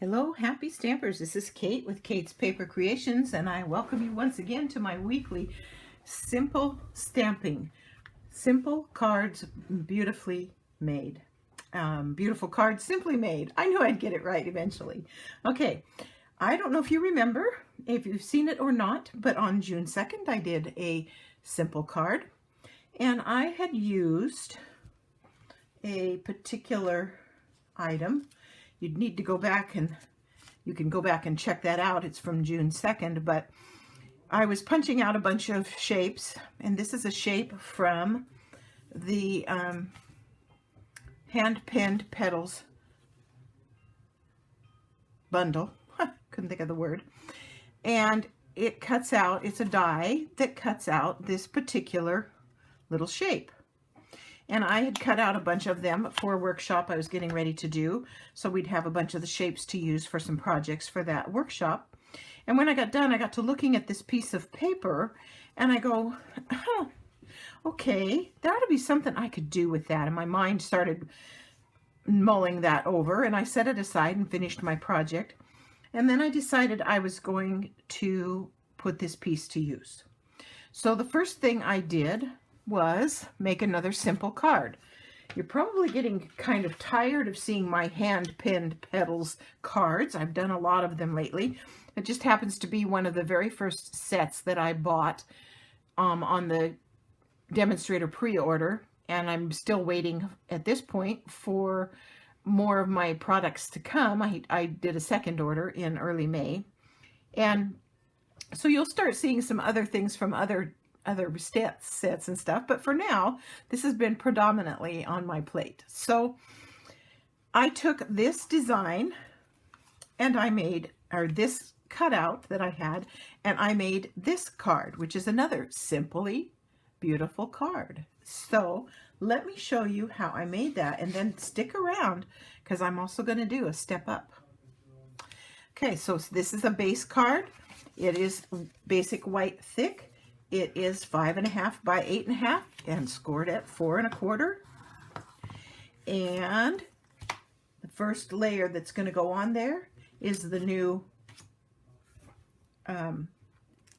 Hello, happy stampers. This is Kate with Kate's Paper Creations, and I welcome you once again to my weekly simple stamping. Simple cards, beautifully made. Beautiful cards, simply made. I knew I'd get it right eventually. Okay, I don't know if you remember, if you've seen it or not, but on June 2nd I did a simple card, and I had used a particular item. You'd need to go back, and you can go back and check that out. It's from June 2nd, but I was punching out a bunch of shapes, and this is a shape from the Penned Petals bundle. Couldn't think of the word. And it cuts out, it's a die that cuts out this particular little shape. And I had cut out a bunch of them for a workshop I was getting ready to do, so we'd have a bunch of the shapes to use for some projects for that workshop. And when I got done, I got to looking at this piece of paper, and I go, oh, okay, there ought to be something I could do with that. And my mind started mulling that over, and I set it aside and finished my project. And then I decided I was going to put this piece to use. So the first thing I did was make another simple card. You're probably getting kind of tired of seeing my hand-pinned petals cards. I've done a lot of them lately. It just happens to be one of the very first sets that I bought on the demonstrator pre-order, and I'm still waiting at this point for more of my products to come. I did a second order in early May, and so you'll start seeing some other things from other sets and stuff, but for now this has been predominantly on my plate. So I took this design and I made, or this cutout that I had, and I made this card, which is another simply beautiful card. So let me show you how I made that, and then stick around because I'm also going to do a step up. Okay, so this is a base card. It is basic white thick. It is 5.5 by 8.5 and scored at 4 1/4. And the first layer that's going to go on there is the new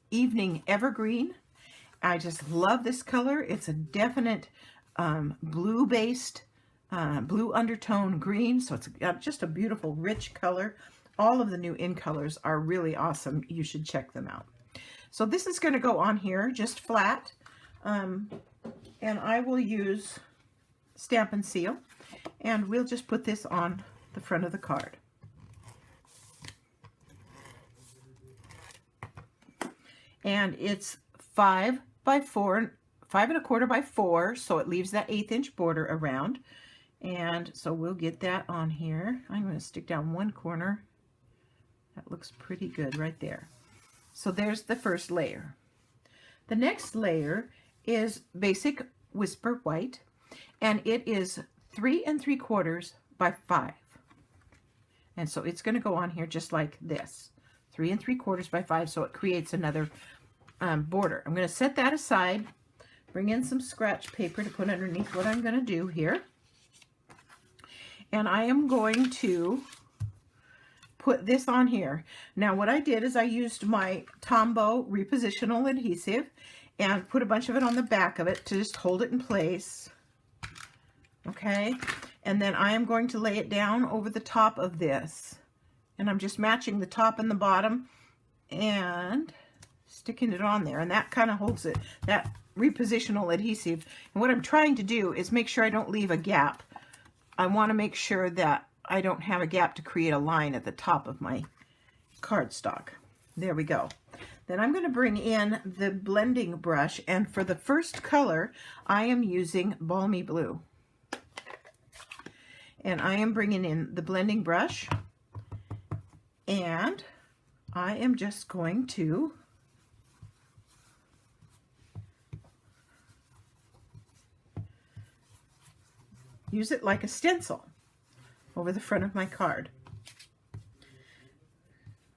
Evening Evergreen. I just love this color. It's a definite blue-based, blue undertone green, so it's got just a beautiful, rich color. All of the new in colors are really awesome. You should check them out. So this is going to go on here just flat, and I will use Stampin' Seal, and we'll just put this on the front of the card. And it's 5 by 4, 5 1/4 by 4, so it leaves that 1/8 inch border around. And so we'll get that on here. I'm going to stick down one corner. That looks pretty good right there. So there's the first layer. The next layer is basic Whisper White, and it is 3 3/4 by 5. And so it's going to go on here just like this, 3 3/4 by 5, so it creates another border. I'm going to set that aside, bring in some scratch paper to put underneath what I'm going to do here. And I am going to put this on here. Now what I did is I used my Tombow repositional adhesive and put a bunch of it on the back of it to just hold it in place. Okay, and then I am going to lay it down over the top of this, and I'm just matching the top and the bottom and sticking it on there, and that kind of holds it, that repositional adhesive. And what I'm trying to do is make sure I don't leave a gap. I want to make sure that I don't have a gap to create a line at the top of my cardstock. There we go. Then I'm going to bring in the blending brush, and for the first color I am using Balmy Blue. And I am bringing in the blending brush, and I am just going to use it like a stencil over the front of my card.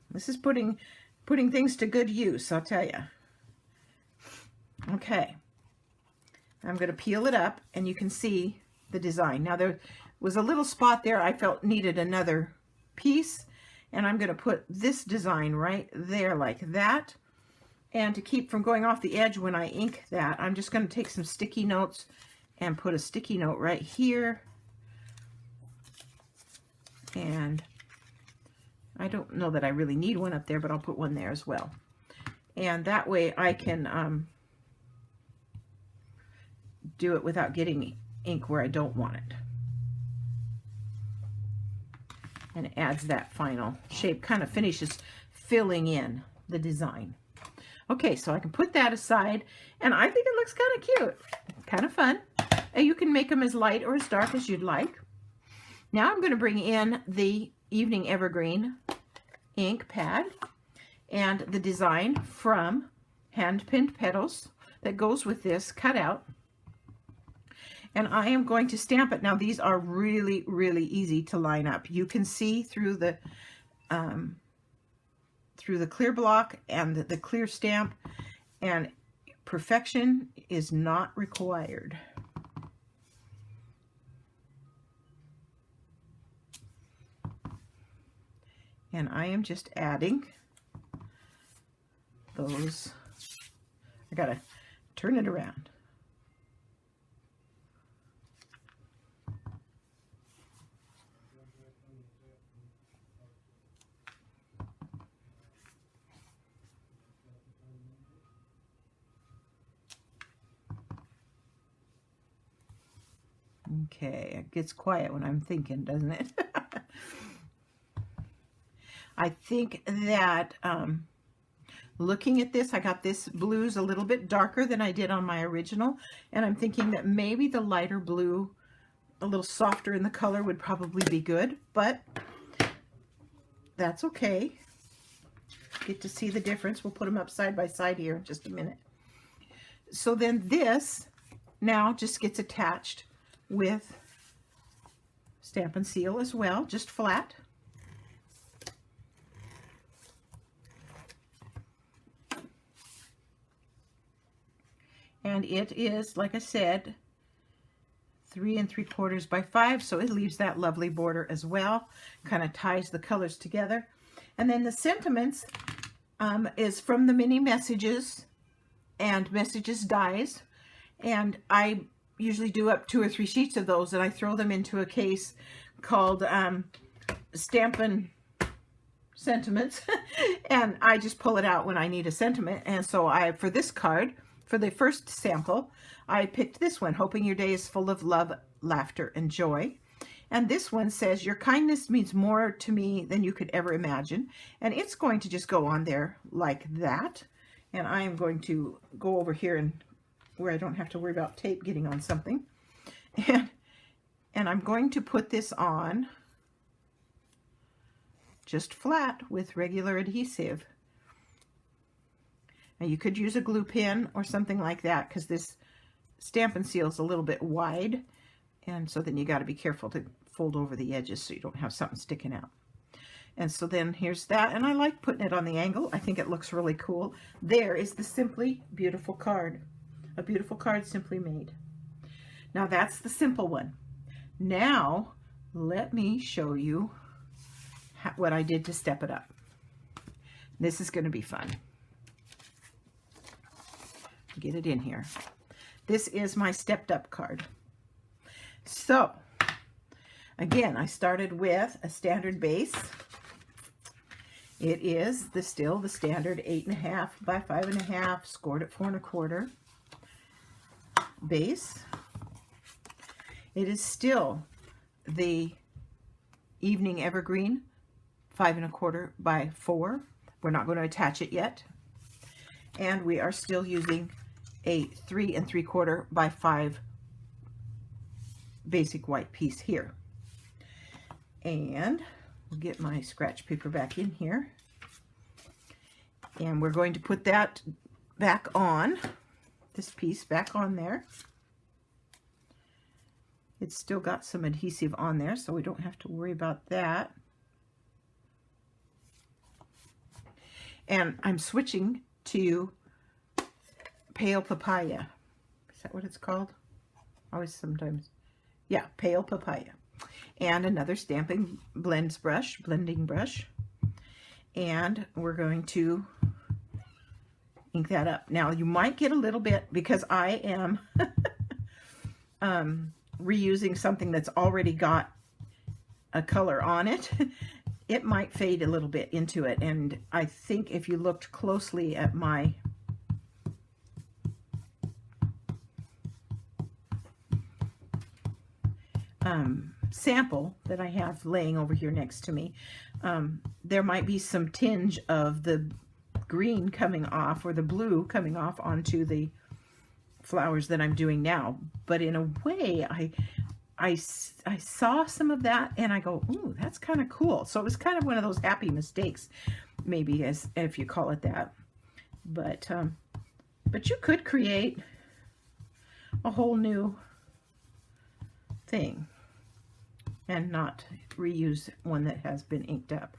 This is putting things to good use, I'll tell you. Okay, I'm going to peel it up, and you can see the design. Now there was a little spot there I felt needed another piece, And I'm going to put this design right there like that. And to keep from going off the edge when I ink that, I'm just going to take some sticky notes and put a sticky note right here. And I don't know that I really need one up there, but I'll put one there as well. And that way I can do it without getting ink where I don't want it. And it adds that final shape, kind of finishes filling in the design. Okay, so I can put that aside, and I think it looks kind of cute, kind of fun. And you can make them as light or as dark as you'd like. Now I'm going to bring in the Evening Evergreen ink pad and the design from Penned Petals that goes with this cutout. And I am going to stamp it. Now these are really, really easy to line up. You can see through the clear block and the clear stamp, and perfection is not required. And I am just adding those. I gotta turn it around. Okay, it gets quiet when I'm thinking, doesn't it? I think that looking at this, I got this blues a little bit darker than I did on my original, and I'm thinking that maybe the lighter blue, a little softer in the color, would probably be good, but that's okay. Get to see the difference. We'll put them up side by side here in just a minute. So then this now just gets attached with Stampin' Seal as well, just flat. And it is, like I said, 3 3/4 by 5, so it leaves that lovely border as well. Kind of ties the colors together. And then the sentiments is from the mini messages and messages dies. And I usually do up 2 or 3 sheets of those, and I throw them into a case called Stampin' Sentiments. And I just pull it out when I need a sentiment. And so for this card, for the first sample, I picked this one, hoping your day is full of love, laughter, and joy. And this one says, your kindness means more to me than you could ever imagine. And it's going to just go on there like that. And I am going to go over here and where I don't have to worry about tape getting on something. And I'm going to put this on just flat with regular adhesive. Now you could use a glue pen or something like that, because this Stampin' Seal is a little bit wide, and so then you got to be careful to fold over the edges so you don't have something sticking out. And so then here's that, and I like putting it on the angle. I think it looks really cool. There is the Simply Beautiful card. A beautiful card simply made. Now that's the simple one. Now let me show you what I did to step it up. This is going to be fun. Get it in here. This is my stepped up card. So again, I started with a standard base. It is still the standard 8.5 by 5.5, scored at 4 1/4 base. It is still the Evening Evergreen 5 1/4 by 4. We're not going to attach it yet. And we are still using a 3 3/4 by 5 basic white piece here. And we'll get my scratch paper back in here. And we're going to put that back on, this piece back on there. It's still got some adhesive on there, so we don't have to worry about that. And I'm switching to Pale Papaya. Is that what it's called? Always sometimes. Yeah, Pale Papaya. And another blending brush. and we're going to ink that up. Now you might get a little bit, because I am reusing something that's already got a color on it. It might fade a little bit into it, and I think if you looked closely at my sample that I have laying over here next to me, there might be some tinge of the green coming off, or the blue coming off onto the flowers that I'm doing now. But in a way, I saw some of that and I go, ooh, that's kind of cool. So it was kind of one of those happy mistakes, maybe, as if you call it that. But you could create a whole new thing and not reuse one that has been inked up.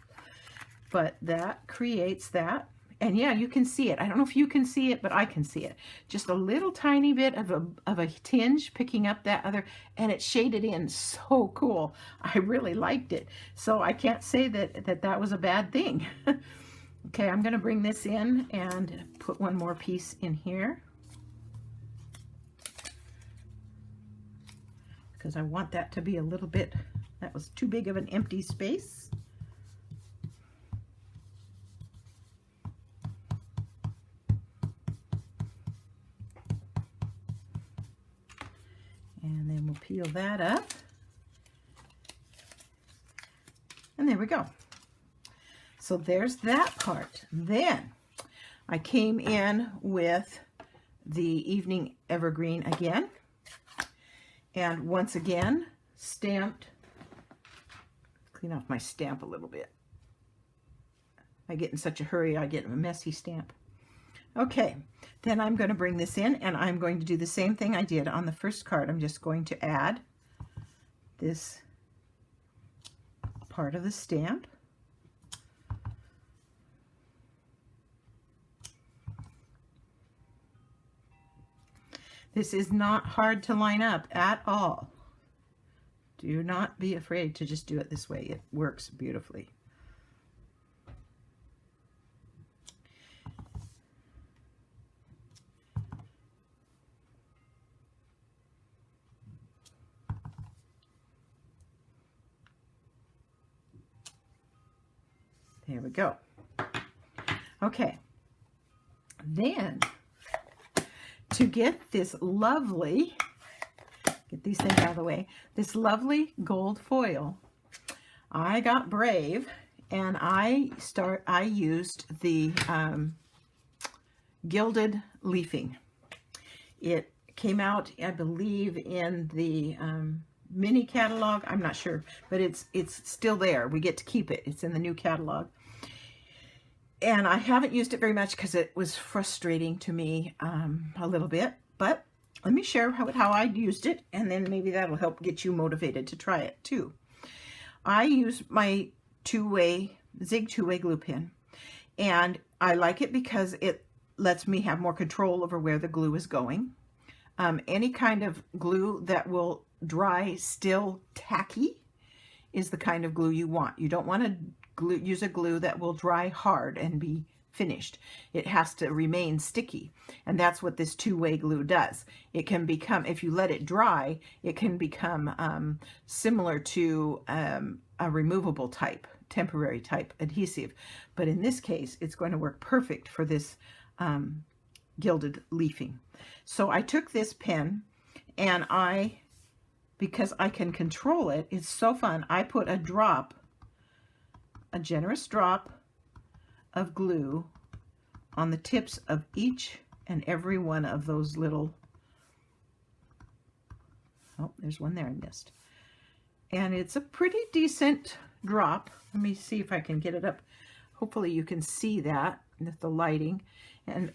But that creates that. And yeah, you can see it. I don't know if you can see it, but I can see it. Just a little tiny bit of a tinge picking up that other, and it shaded in so cool. I really liked it. So I can't say that was a bad thing. Okay, I'm going to bring this in and put one more piece in here, because I want that to be a little bit, that was too big of an empty space. And then we'll peel that up. And there we go. So there's that part. Then I came in with the Evening Evergreen again. And once again, stamped. Clean off my stamp a little bit. I get in such a hurry, I get a messy stamp. Okay, then I'm going to bring this in, and I'm going to do the same thing I did on the first card. I'm just going to add this part of the stamp. This is not hard to line up at all. Do not be afraid to just do it this way. It works beautifully. There we go. Okay, then to get this lovely, get these things out of the way, this lovely gold foil, I got brave and I used the gilded leafing. It came out, I believe, in the mini catalog. I'm not sure, but it's still there. We get to keep it. It's in the new catalog. And I haven't used it very much because it was frustrating to me a little bit, but let me share how I used it, and then maybe that'll help get you motivated to try it too. I use my Zig two-way glue pen, and I like it because it lets me have more control over where the glue is going. Any kind of glue that will dry still tacky is the kind of glue you want. You don't want to use a glue that will dry hard and be finished. It has to remain sticky, and that's what this two-way glue does. It can become, if you let it dry, it can become similar to a removable type, temporary type adhesive, but in this case it's going to work perfect for this gilded leafing. So I took this pen, and because I can control it, it's so fun, I put a generous drop of glue on the tips of each and every one of those little, oh, there's one there I missed. And it's a pretty decent drop. Let me see if I can get it up. Hopefully you can see that with the lighting. And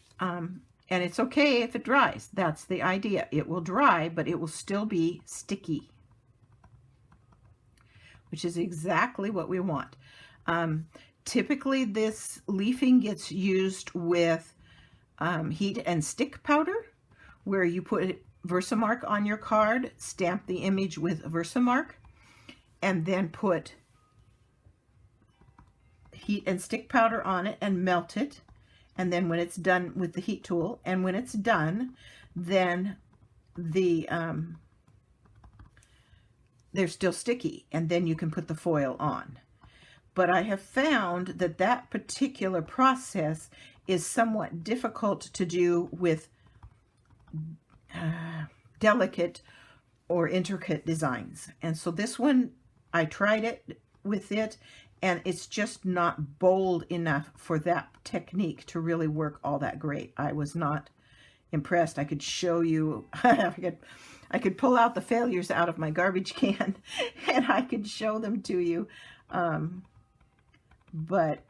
it's okay if it dries. That's the idea. It will dry, but it will still be sticky, which is exactly what we want. Typically this leafing gets used with heat and stick powder, where you put Versamark on your card, stamp the image with Versamark, and then put heat and stick powder on it and melt it. And then when it's done with the heat tool, and when it's done, then they're still sticky, and then you can put the foil on. But I have found that that particular process is somewhat difficult to do with delicate or intricate designs. And so this one, I tried it with it, and it's just not bold enough for that technique to really work all that great. I was not impressed. I could show you, I could pull out the failures out of my garbage can and I could show them to you. But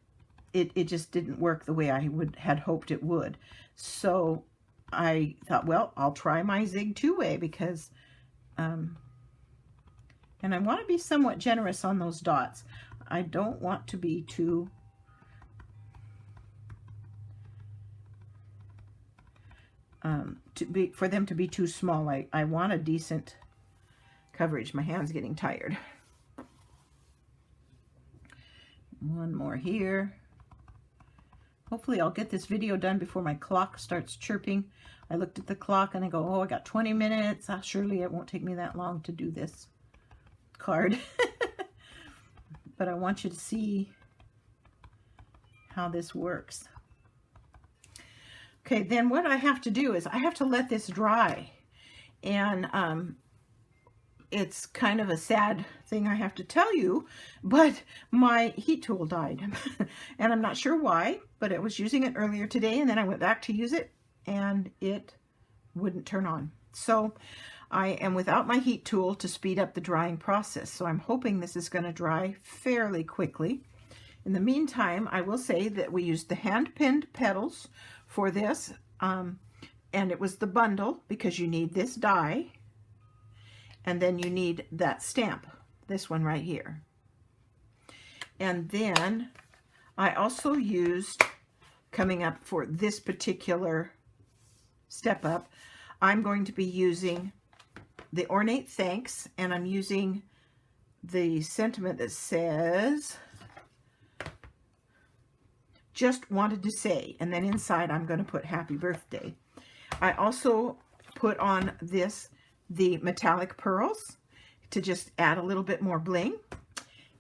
it just didn't work the way I had hoped it would. So I thought, well, I'll try my Zig two-way because, and I want to be somewhat generous on those dots. I don't want to be too, for them to be too small. I want a decent coverage. My hand's getting tired. One more here. Hopefully I'll get this video done before my clock starts chirping. I looked at the clock and I go, oh, I got 20 minutes. Surely it won't take me that long to do this card. But I want you to see how this works. Okay, then what I have to do is I have to let this dry. And it's kind of a sad thing I have to tell you, but my heat tool died. And I'm not sure why, but I was using it earlier today, and then I went back to use it, and it wouldn't turn on. So I am without my heat tool to speed up the drying process. So I'm hoping this is going to dry fairly quickly. In the meantime, I will say that we used the hand-pinned petals for this, and it was the bundle because you need this die, and then you need that stamp, this one right here. And then I also used, coming up for this particular step up, I'm going to be using the Ornate Thanks, and I'm using the sentiment that says, just wanted to say, and then inside I'm going to put happy birthday. I also put on this, the metallic pearls, to just add a little bit more bling.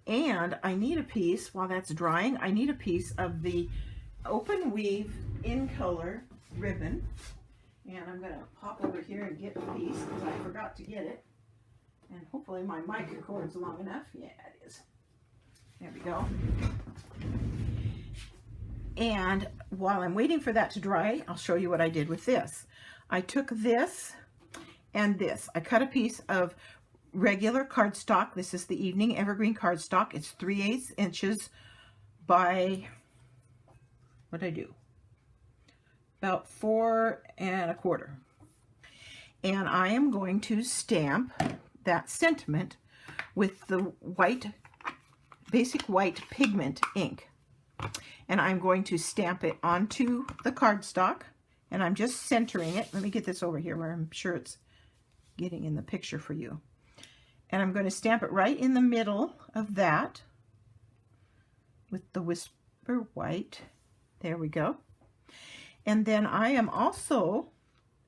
And I need a piece, while that's drying, I need a piece of the Open Weave in Color ribbon. And I'm going to pop over here and get a piece because I forgot to get it. And hopefully my mic cord's long enough. Yeah, it is. There we go. And while I'm waiting for that to dry, I'll show you what I did with this. I took this and this. I cut a piece of regular cardstock. This is the Evening Evergreen cardstock. It's 3/8 inches by, what did I do? About 4 1/4. And I am going to stamp that sentiment with the white, basic white pigment ink. And I'm going to stamp it onto the cardstock, and I'm just centering it. Let me get this over here where I'm sure it's getting in the picture for you. And I'm going to stamp it right in the middle of that with the Whisper White. There we go. And then I am also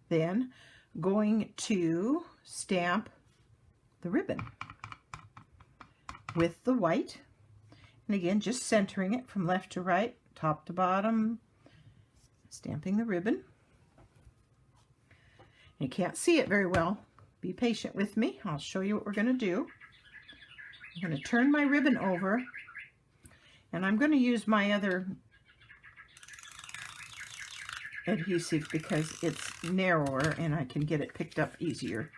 then going to stamp the ribbon with the white. And again, just centering it from left to right, top to bottom, stamping the ribbon. You can't see it very well. Be patient with me. I'll show you what we're going to do. I'm going to turn my ribbon over, and I'm going to use my other adhesive because it's narrower and I can get it picked up easier.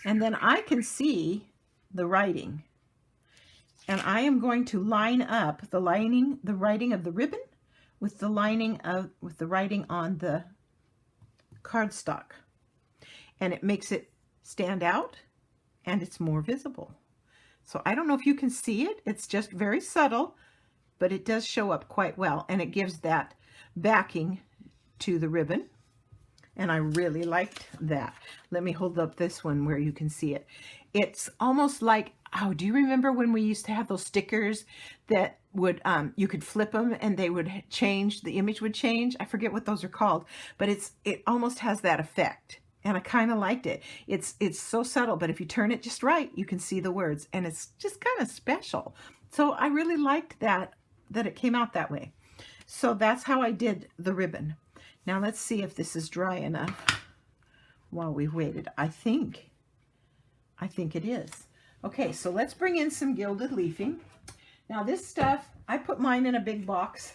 And then I can see the writing. And I am going to line up the writing of the ribbon with the writing on the cardstock. And it makes it stand out and it's more visible. So I don't know if you can see it. It's just very subtle, but it does show up quite well, and it gives that backing to the ribbon. And I really liked that. Let me hold up this one where you can see it. It's almost like, Oh, do you remember when we used to have those stickers that would, you could flip them and they would change, the image would change? I forget what those are called, but it almost has that effect. And I kind of liked it. It's so subtle, but if you turn it just right, you can see the words, and it's just kind of special. So I really liked that it came out that way. So that's how I did the ribbon. Now let's see if this is dry enough while we waited. I think it is. Okay, so let's bring in some gilded leafing. Now this stuff, I put mine in a big box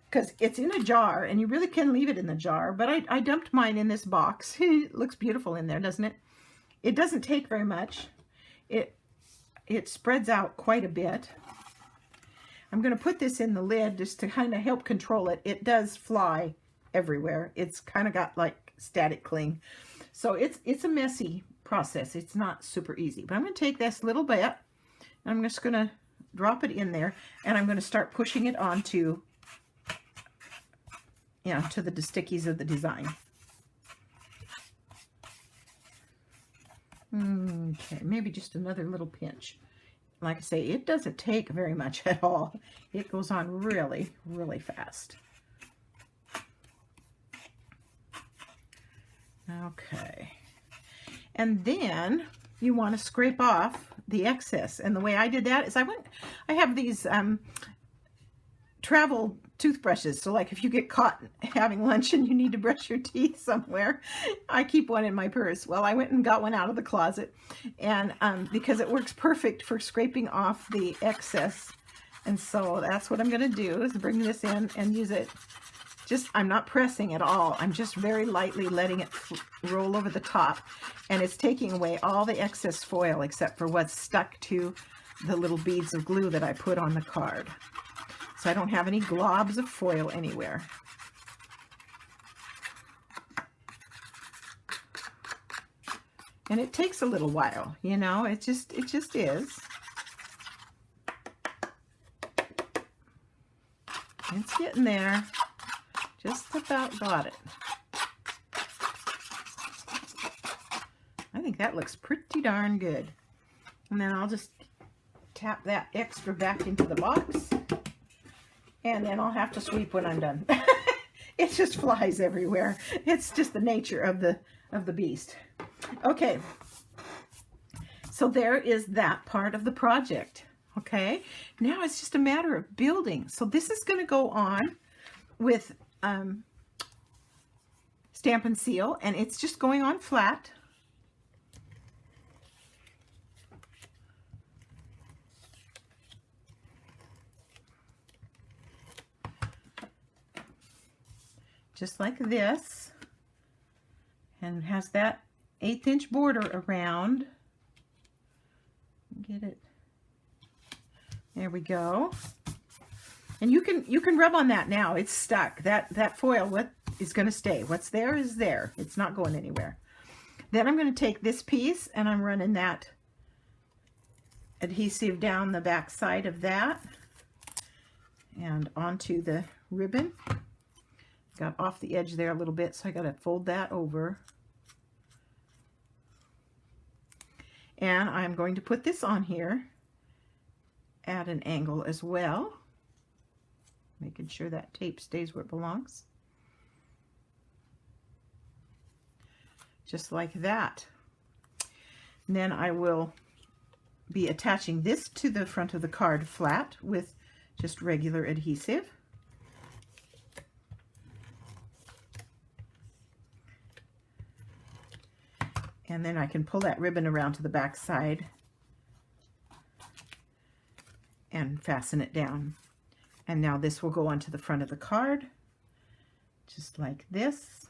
because it's in a jar, and you really can leave it in the jar, but I dumped mine in this box. It looks beautiful in there, doesn't it? It doesn't take very much. It spreads out quite a bit. I'm going to put this in the lid just to kind of help control it. It does fly everywhere. It's kind of got like static cling. So it's a messy process. It's not super easy. But I'm going to take this little bit, and I'm just going to drop it in there, and I'm going to start pushing it onto, to the stickies of the design. Okay, maybe just another little pinch. Like I say, it doesn't take very much at all. It goes on really, really fast. Okay. And then you want to scrape off the excess. And the way I did that is I have these travel toothbrushes. So like if you get caught having lunch and you need to brush your teeth somewhere, I keep one in my purse. Well, I went and got one out of the closet, and because it works perfect for scraping off the excess. And so that's what I'm going to do, is bring this in and use it. I'm not pressing at all. I'm just very lightly letting it roll over the top, and it's taking away all the excess foil except for what's stuck to the little beads of glue that I put on the card. So I don't have any globs of foil anywhere. And it takes a little while, it just is. It's getting there. Just about got it. I think that looks pretty darn good. And then I'll just tap that extra back into the box, and then I'll have to sweep when I'm done. It just flies everywhere. It's just the nature of the beast. Okay, so there is that part of the project. Okay, now it's just a matter of building. So this is going to go on with Stamp and Seal, and it's just going on flat. Just like this, and has that 1/8 inch border around. Get it. There we go. And you can rub on that now. It's stuck. That foil, what is going to stay? What's there is there. It's not going anywhere. Then I'm going to take this piece, and I'm running that adhesive down the back side of that and onto the ribbon. Got off the edge there a little bit, so I got to fold that over. And I'm going to put this on here at an angle as well, making sure that tape stays where it belongs. Just like that. And then I will be attaching this to the front of the card flat with just regular adhesive. And then I can pull that ribbon around to the back side and fasten it down. And now this will go onto the front of the card, just like this.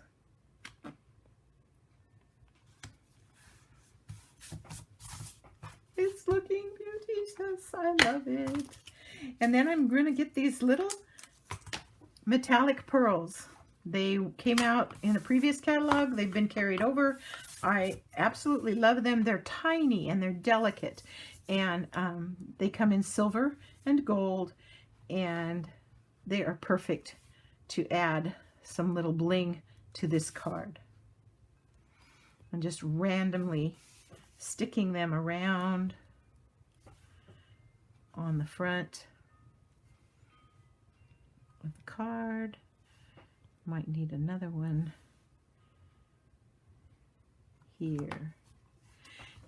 It's looking beauteous. I love it. And then I'm going to get these little metallic pearls. They came out in a previous catalog. They've been carried over. I absolutely love them. They're tiny and they're delicate, and they come in silver and gold, and they are perfect to add some little bling to this card. I'm just randomly sticking them around on the front of the card. Might need another one here.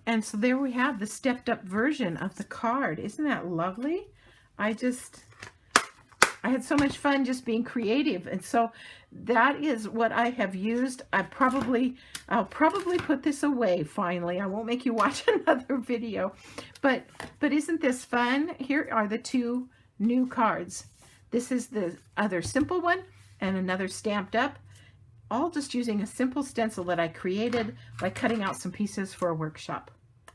And so there we have the stepped up version of the card. Isn't that lovely? I had so much fun just being creative. And so that is what I have used. I'll probably put this away finally. I won't make you watch another video. But isn't this fun? Here are the two new cards. This is the other simple one and another stamped up, all just using a simple stencil that I created by cutting out some pieces for a workshop.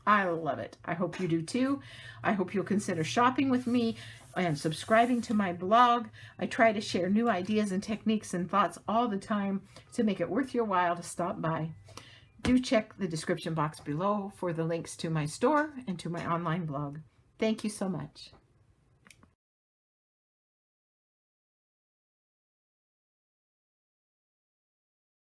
I love it. I hope you do too. I hope you'll consider shopping with me and subscribing to my blog. I try to share new ideas and techniques and thoughts all the time to make it worth your while to stop by. Do check the description box below for the links to my store and to my online blog. Thank you so much.